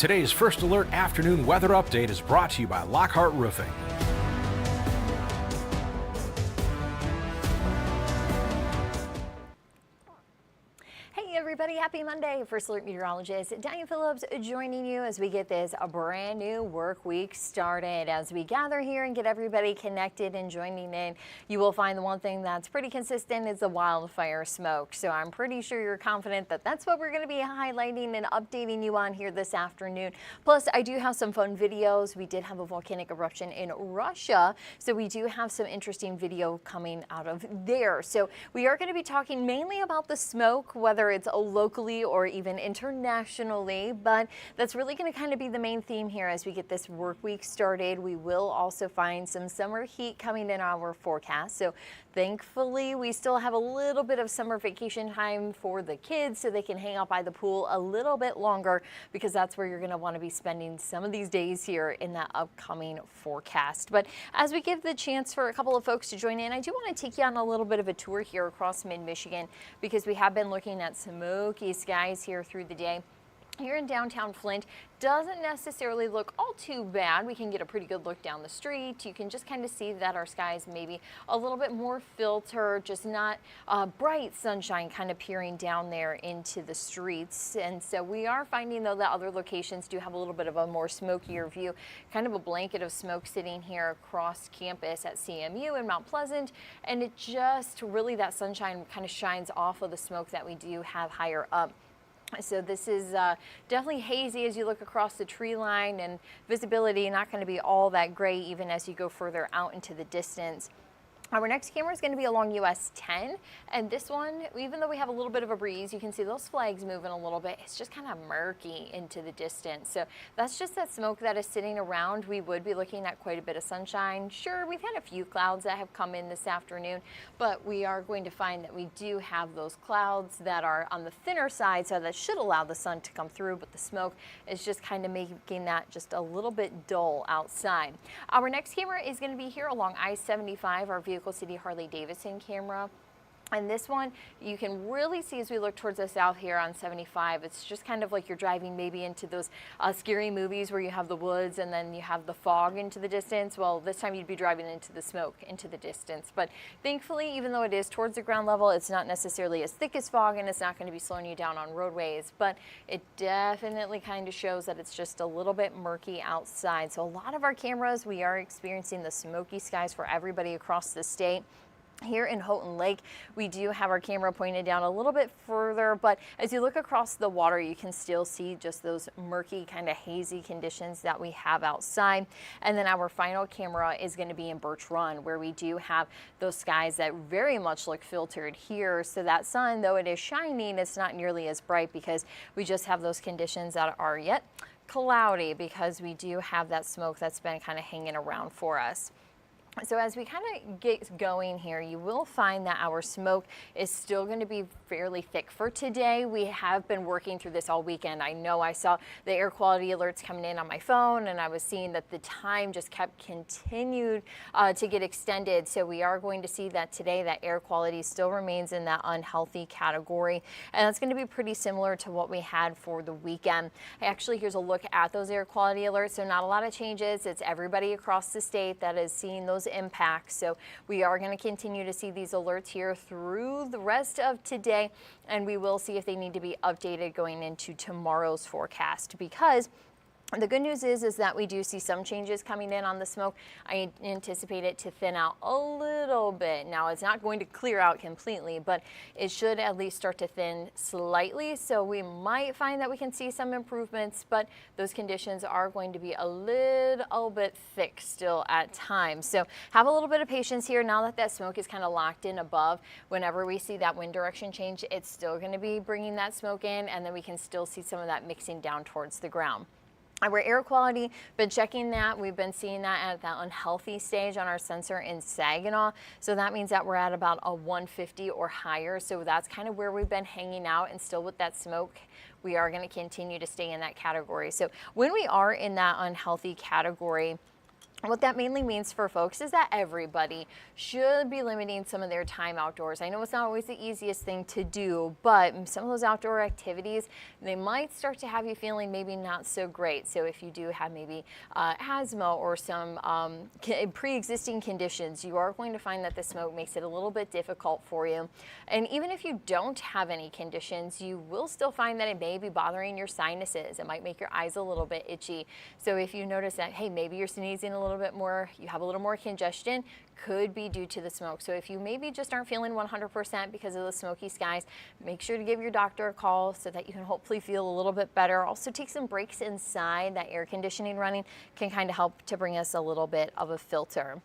Today's First Alert afternoon weather update is brought to you by Lockhart Roofing. Hey everybody, happy Monday. First Alert meteorologist Diane Phillips joining you as we get this a brand new work week started. As we gather here and get everybody connected and joining in, you will find the one thing that's pretty consistent is the wildfire smoke. So I'm pretty sure you're confident that that's what we're going to be highlighting and updating you on here this afternoon. Plus, I do have some fun videos. We did have a volcanic eruption in Russia, so we do have some interesting video coming out of there. So we are going to be talking mainly about the smoke, whether it's locally or even internationally, but that's really going to kind of be the main theme here as we get this work week started. We will also find some summer heat coming in our forecast. So thankfully, we still have a little bit of summer vacation time for the kids so they can hang out by the pool a little bit longer, because that's where you're going to want to be spending some of these days here in that upcoming forecast. But as we give the chance for a couple of folks to join in, I do want to take you on a little bit of a tour here across mid-Michigan, because we have been looking at smoky skies here through the day. Here in downtown Flint, doesn't necessarily look all too bad. We can get a pretty good look down the street. You can just kind of see that our skies maybe a little bit more filtered, just not bright sunshine kind of peering down there into the streets. And so we are finding though that other locations do have a little bit of a more smokier view, kind of a blanket of smoke sitting here across campus at CMU in Mount Pleasant. And it just really, that sunshine kind of shines off of the smoke that we do have higher up. So this is definitely hazy as you look across the tree line, and visibility not going to be all that great even as you go further out into the distance. Our next camera is going to be along US 10, and this one, even though we have a little bit of a breeze, you can see those flags moving a little bit. It's just kind of murky into the distance. So that's just that smoke that is sitting around. We would be looking at quite a bit of sunshine. Sure, we've had a few clouds that have come in this afternoon, but we are going to find that we do have those clouds that are on the thinner side, so that should allow the sun to come through, but the smoke is just kind of making that just a little bit dull outside. Our next camera is going to be here along I-75, our Vehicle City Harley-Davidson camera. And this one, you can really see as we look towards the south here on 75, it's just kind of like you're driving maybe into those scary movies where you have the woods and then you have the fog into the distance. Well, this time you'd be driving into the smoke into the distance. But thankfully, even though it is towards the ground level, it's not necessarily as thick as fog, and it's not going to be slowing you down on roadways. But it definitely kind of shows that it's just a little bit murky outside. So a lot of our cameras, we are experiencing the smoky skies for everybody across the state. Here in Houghton Lake, we do have our camera pointed down a little bit further, but as you look across the water, you can still see just those murky, kind of hazy conditions that we have outside. And then our final camera is going to be in Birch Run, where we do have those skies that very much look filtered here. So that sun, though it is shining, it's not nearly as bright, because we just have those conditions that are yet cloudy, because we do have that smoke that's been kind of hanging around for us. So as we kind of get going here, you will find that our smoke is still going to be fairly thick for today. We have been working through this all weekend. I know I saw the air quality alerts coming in on my phone, and I was seeing that the time just continued to get extended. So we are going to see that today that air quality still remains in that unhealthy category. And that's going to be pretty similar to what we had for the weekend. Actually, here's a look at those air quality alerts. So not a lot of changes. It's everybody across the state that is seeing those impacts. So we are going to continue to see these alerts here through the rest of today, and we will see if they need to be updated going into tomorrow's forecast, because the good news is that we do see some changes coming in on the smoke. I anticipate it to thin out a little bit. Now, it's not going to clear out completely, but it should at least start to thin slightly. So we might find that we can see some improvements, but those conditions are going to be a little bit thick still at times. So have a little bit of patience here. Now that that smoke is kind of locked in above, whenever we see that wind direction change, it's still going to be bringing that smoke in, and then we can still see some of that mixing down towards the ground. Our air quality, been checking that. We've been seeing that at that unhealthy stage on our sensor in Saginaw. So that means that we're at about a 150 or higher. So that's kind of where we've been hanging out, and still with that smoke, we are going to continue to stay in that category. So when we are in that unhealthy category, What that mainly means for folks is that everybody should be limiting some of their time outdoors. I know it's not always the easiest thing to do, but some of those outdoor activities, they might start to have you feeling maybe not so great. So if you do have maybe asthma or some pre-existing conditions, you are going to find that the smoke makes it a little bit difficult for you. And even if you don't have any conditions, you will still find that it may be bothering your sinuses. It might make your eyes a little bit itchy. So if you notice that, hey, maybe you're sneezing a little bit more, you have a little more congestion, could be due to the smoke. So if you maybe just aren't feeling 100% because of the smoky skies, make sure to give your doctor a call so that you can hopefully feel a little bit better. Also take some breaks inside. That air conditioning running can kind of help to bring us a little bit of a filter.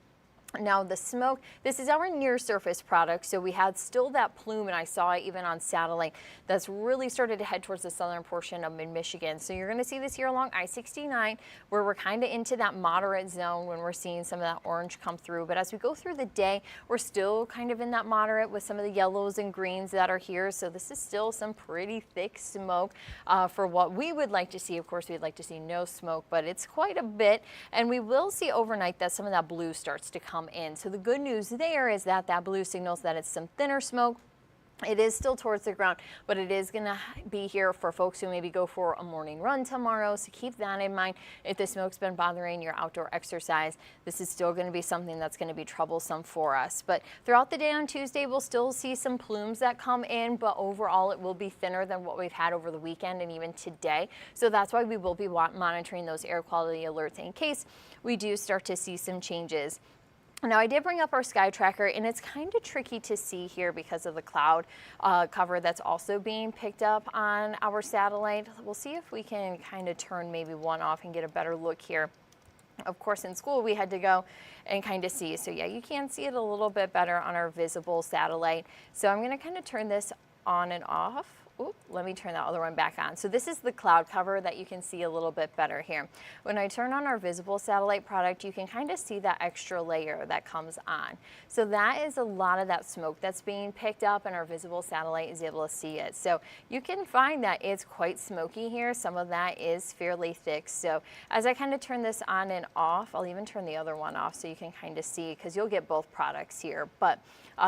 Now the smoke, this is our near surface product, so we had still that plume, and I saw it even on satellite, that's really started to head towards the southern portion of mid-Michigan. So you're going to see this here along I-69, where we're kind of into that moderate zone when we're seeing some of that orange come through. But as we go through the day, we're still kind of in that moderate with some of the yellows and greens that are here. So this is still some pretty thick smoke for what we would like to see. Of course, we'd like to see no smoke, but it's quite a bit. And we will see overnight that some of that blue starts to come in. So the good news there is that that blue signals that it's some thinner smoke. It is still towards the ground, but it is going to be here for folks who maybe go for a morning run tomorrow. So keep that in mind. If the smoke's been bothering your outdoor exercise, this is still going to be something that's going to be troublesome for us. But throughout the day on Tuesday, we'll still see some plumes that come in, but overall it will be thinner than what we've had over the weekend and even today. So that's why we will be monitoring those air quality alerts in case we do start to see some changes. Now I did bring up our sky tracker, and it's kind of tricky to see here because of the cloud cover that's also being picked up on our satellite. We'll see if we can kind of turn maybe one off and get a better look here. Of course, in school we had to go and kind of see. So yeah, you can see it a little bit better on our visible satellite. So I'm going to kind of turn this on and off. Ooh, let me turn that other one back on. So this is the cloud cover that you can see a little bit better here. When I turn on our visible satellite product, you can kind of see that extra layer that comes on. So that is a lot of that smoke that's being picked up, and our visible satellite is able to see it. So you can find that it's quite smoky here. Some of that is fairly thick. So as I kind of turn this on and off, I'll even turn the other one off so you can kind of see, because you'll get both products here. But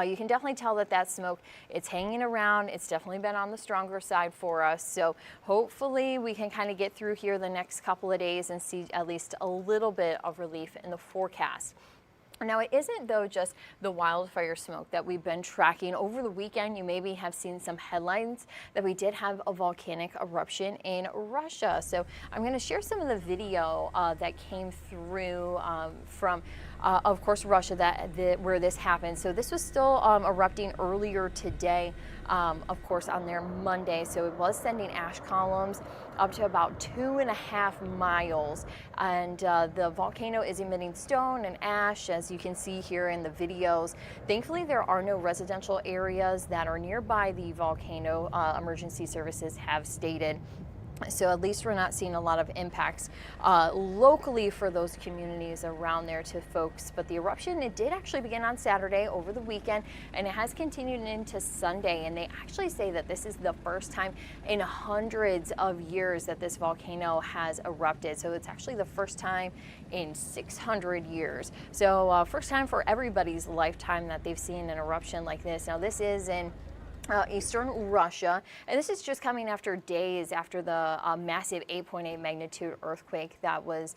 you can definitely tell that that smoke, it's hanging around. It's definitely been on the stronger side for us. So hopefully we can kind of get through here the next couple of days and see at least a little bit of relief in the forecast. Now it isn't though just the wildfire smoke that we've been tracking. Over the weekend you maybe have seen some headlines that we did have a volcanic eruption in Russia. So I'm going to share some of the video that came through from of course Russia where this happened. So this was still erupting earlier today, of course on their Monday. So it was sending ash columns up to about 2.5 miles, and the volcano is emitting stone and ash, as you can see here in the videos. Thankfully there are no residential areas that are nearby the volcano, emergency services have stated. So at least we're not seeing a lot of impacts locally for those communities around there to folks. But the eruption, it did actually begin on Saturday over the weekend, and it has continued into Sunday. And they actually say that this is the first time in hundreds of years that this volcano has erupted. So it's actually the first time in 600 years. So first time for everybody's lifetime that they've seen an eruption like this. Now this is in eastern Russia, and this is just coming after days after the massive 8.8 magnitude earthquake that was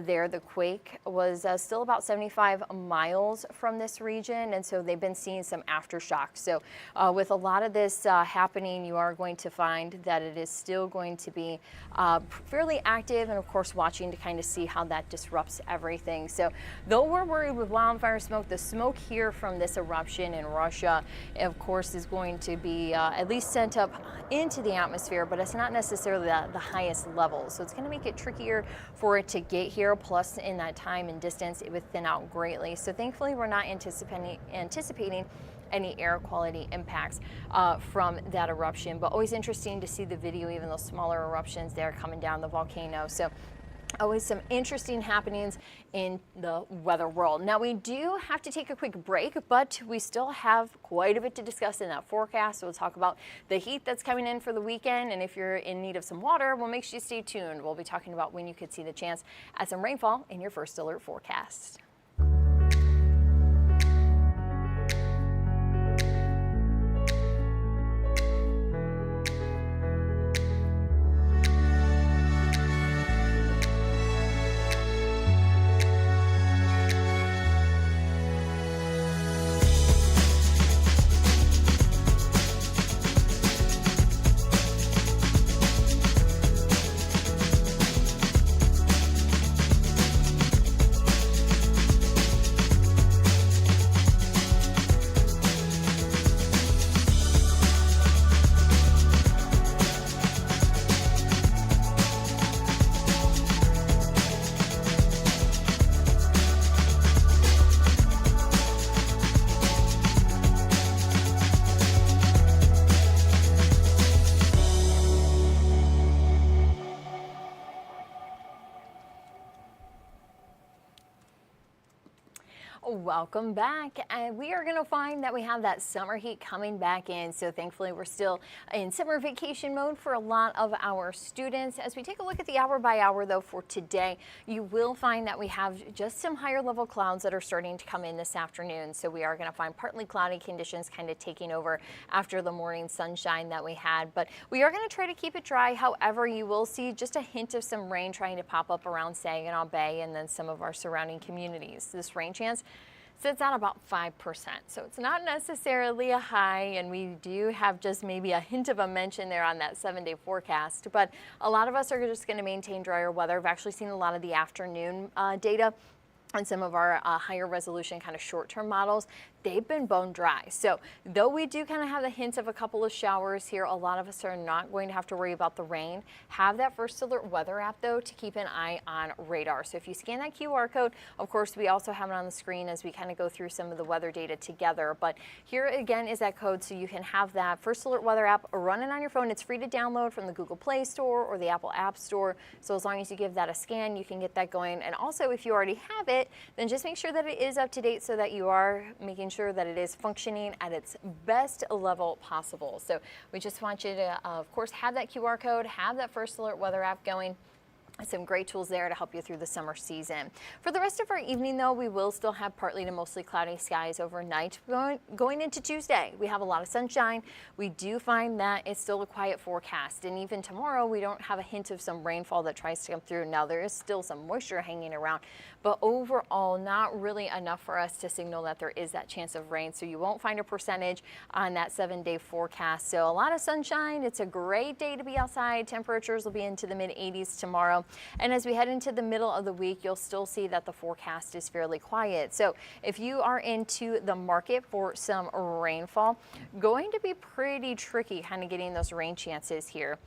there. The quake was still about 75 miles from this region, and so they've been seeing some aftershocks. So with a lot of this happening, you are going to find that it is still going to be fairly active, and of course watching to kind of see how that disrupts everything. So though we're worried with wildfire smoke, the smoke here from this eruption in Russia, of course, is going to be at least sent up into the atmosphere, but it's not necessarily the highest level. So it's going to make it trickier for it to get here. Plus, in that time and distance, it would thin out greatly. So thankfully, we're not anticipating any air quality impacts from that eruption. But always interesting to see the video, even those smaller eruptions there coming down the volcano. So Always some interesting happenings in the weather world. Now we do have to take a quick break, but we still have quite a bit to discuss in that forecast. So we'll talk about the heat that's coming in for the weekend, and if you're in need of some water, we'll make sure you stay tuned. We'll be talking about when you could see the chance at some rainfall in your first alert forecast. Welcome back. And we are going to find that we have that summer heat coming back in. So thankfully we're still in summer vacation mode for a lot of our students. As we take a look at the hour by hour though for today, you will find that we have just some higher level clouds that are starting to come in this afternoon. So we are going to find partly cloudy conditions kind of taking over after the morning sunshine that we had. But we are going to try to keep it dry. However, you will see just a hint of some rain trying to pop up around Saginaw Bay and then some of our surrounding communities. This rain chance sits at about 5%. So it's not necessarily a high, and we do have just maybe a hint of a mention there on that 7-day forecast. But a lot of us are just going to maintain drier weather. I've actually seen a lot of the afternoon data on some of our higher resolution kind of short-term models. They've been bone dry. So though we do kind of have the hints of a couple of showers here, a lot of us are not going to have to worry about the rain. Have that first alert weather app though to keep an eye on radar. So if you scan that QR code, of course we also have it on the screen as we kind of go through some of the weather data together. But here again is that code so you can have that first alert weather app running on your phone. It's free to download from the Google Play Store or the Apple App Store. So as long as you give that a scan, you can get that going. And also if you already have it, then just make sure that it is up to date so that you are making sure that it is functioning at its best level possible. So we just want you to, of course, have that QR code, have that first alert weather app going. Some great tools there to help you through the summer season. For the rest of our evening, though, we will still have partly to mostly cloudy skies overnight. Going into Tuesday, we have a lot of sunshine. We do find that it's still a quiet forecast. And even tomorrow, we don't have a hint of some rainfall that tries to come through. Now, there is still some moisture hanging around, but overall, not really enough for us to signal that there is that chance of rain. So you won't find a percentage on that 7-day forecast. So a lot of sunshine. It's a great day to be outside. Temperatures will be into the mid-80s tomorrow. And as we head into the middle of the week, you'll still see that the forecast is fairly quiet. So if you are into the market for some rainfall, going to be pretty tricky kind of getting those rain chances here.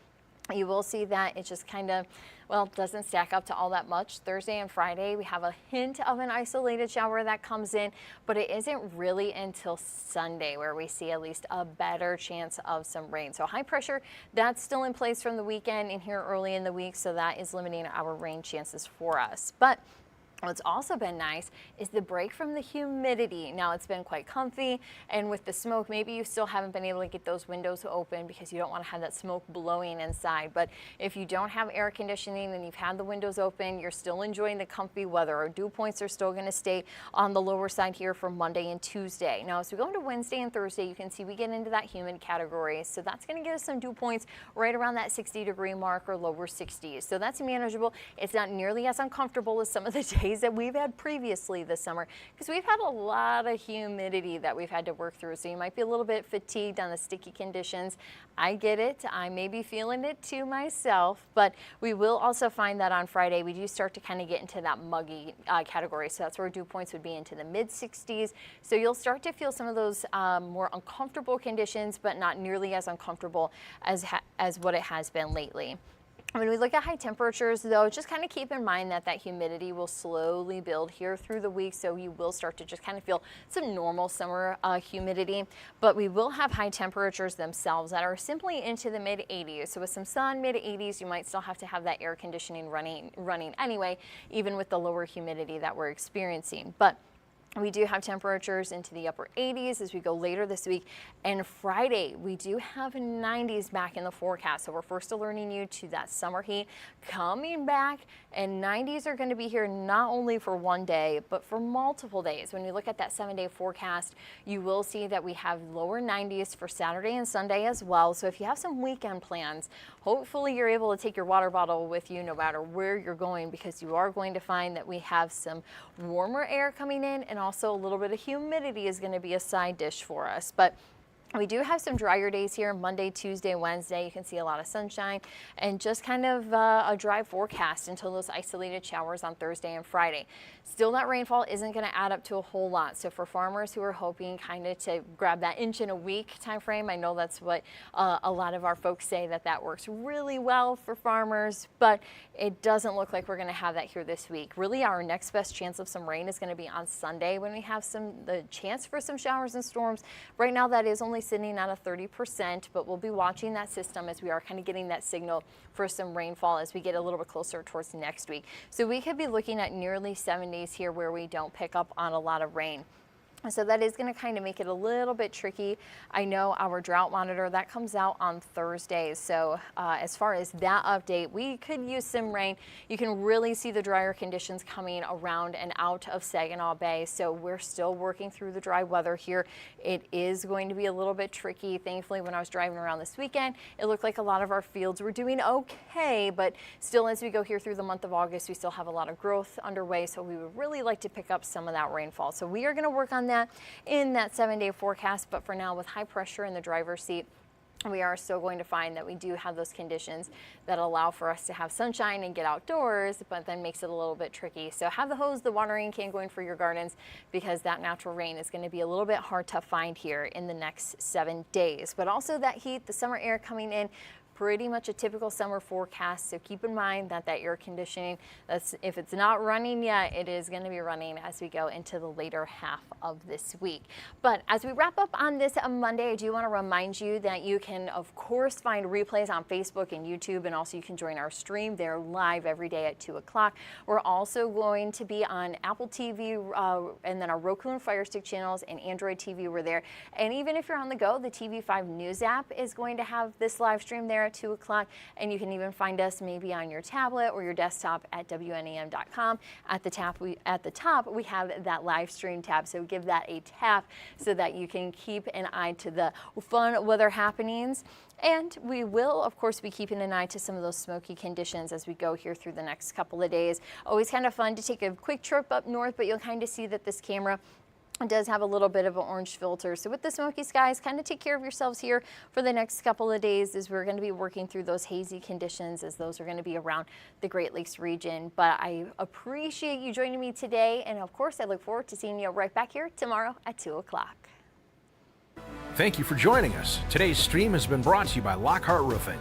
You will see that it just kind of, well, doesn't stack up to all that much. Thursday and Friday, we have a hint of an isolated shower that comes in, but it isn't really until Sunday where we see at least a better chance of some rain. So high pressure, that's still in place from the weekend and here early in the week, so that is limiting our rain chances for us. But what's also been nice is the break from the humidity. Now it's been quite comfy, and with the smoke, maybe you still haven't been able to get those windows open because you don't want to have that smoke blowing inside. But if you don't have air conditioning and you've had the windows open, you're still enjoying the comfy weather. Our dew points are still going to stay on the lower side here for Monday and Tuesday. Now as we go into Wednesday and Thursday, you can see we get into that humid category. So that's going to get us some dew points right around that 60-degree mark or lower 60s. So that's manageable. It's not nearly as uncomfortable as some of the days that we've had previously this summer because we've had a lot of humidity that we've had to work through. So you might be a little bit fatigued on the sticky conditions. I get it. I may be feeling it too myself, but we will also find that on Friday we do start to kind of get into that muggy category. So that's where dew points would be into the mid 60s. So you'll start to feel some of those more uncomfortable conditions, but not nearly as uncomfortable as what it has been lately. When we look at high temperatures, though, just kind of keep in mind that that humidity will slowly build here through the week, so you will start to just kind of feel some normal summer humidity. But we will have high temperatures themselves that are simply into the mid 80s. So with some sun, mid 80s, you might still have to have that air conditioning running anyway, even with the lower humidity that we're experiencing. But we do have temperatures into the upper 80s as we go later this week. And Friday, we do have 90s back in the forecast. So we're first alerting you to that summer heat coming back. And 90s are going to be here not only for one day, but for multiple days. When you look at that 7-day forecast, you will see that we have lower 90s for Saturday and Sunday as well. So if you have some weekend plans, hopefully you're able to take your water bottle with you no matter where you're going, because you are going to find that we have some warmer air coming in, and also a little bit of humidity is going to be a side dish for us. But we do have some drier days here, Monday, Tuesday, Wednesday. You can see a lot of sunshine and just kind of a dry forecast until those isolated showers on Thursday and Friday. Still, that rainfall isn't going to add up to a whole lot. So for farmers who are hoping kind of to grab that inch in a week time frame, I know that's what a lot of our folks say, that works really well for farmers, but it doesn't look like we're going to have that here this week. Really, our next best chance of some rain is going to be on Sunday when we have the chance for some showers and storms. Right now, that is only sitting at a 30%, but we'll be watching that system as we are kind of getting that signal for some rainfall as we get a little bit closer towards next week. So we could be looking at nearly 7 days here where we don't pick up on a lot of rain. So that is going to kind of make it a little bit tricky. I know our drought monitor, that comes out on Thursdays. So as far as that update, we could use some rain. You can really see the drier conditions coming around and out of Saginaw Bay. So we're still working through the dry weather here. It is going to be a little bit tricky. Thankfully, when I was driving around this weekend, it looked like a lot of our fields were doing okay, but still, as we go here through the month of August, we still have a lot of growth underway. So we would really like to pick up some of that rainfall. So we are going to work on that in that 7-day forecast. But for now, with high pressure in the driver's seat, we are still going to find that we do have those conditions that allow for us to have sunshine and get outdoors, but then makes it a little bit tricky. So have the hose, the watering can going for your gardens, because that natural rain is going to be a little bit hard to find here in the next 7 days. But also that heat, the summer air coming in, pretty much a typical summer forecast. So keep in mind that air conditioning, if it's not running yet, it is going to be running as we go into the later half of this week. But as we wrap up on this Monday, I do want to remind you that you can, of course, find replays on Facebook and YouTube, and also you can join our stream. They're live every day at 2 o'clock. We're also going to be on Apple TV and then our Roku and Fire Stick channels, and Android TV, we're there. And even if you're on the go, the TV5 News app is going to have this live stream there at 2 o'clock, and you can even find us maybe on your tablet or your desktop at WNEM.com. At the top, we have that live stream tab, so give that a tap so that you can keep an eye to the fun weather happenings. And we will, of course, be keeping an eye to some of those smoky conditions as we go here through the next couple of days. Always kind of fun to take a quick trip up north, but you'll kind of see that this camera does have a little bit of an orange filter. So with the smoky skies, kind of take care of yourselves here for the next couple of days, as we're going to be working through those hazy conditions, as those are going to be around the Great Lakes region. But I appreciate you joining me today. And of course, I look forward to seeing you right back here tomorrow at 2 o'clock. Thank you for joining us. Today's stream has been brought to you by Lockhart Roofing.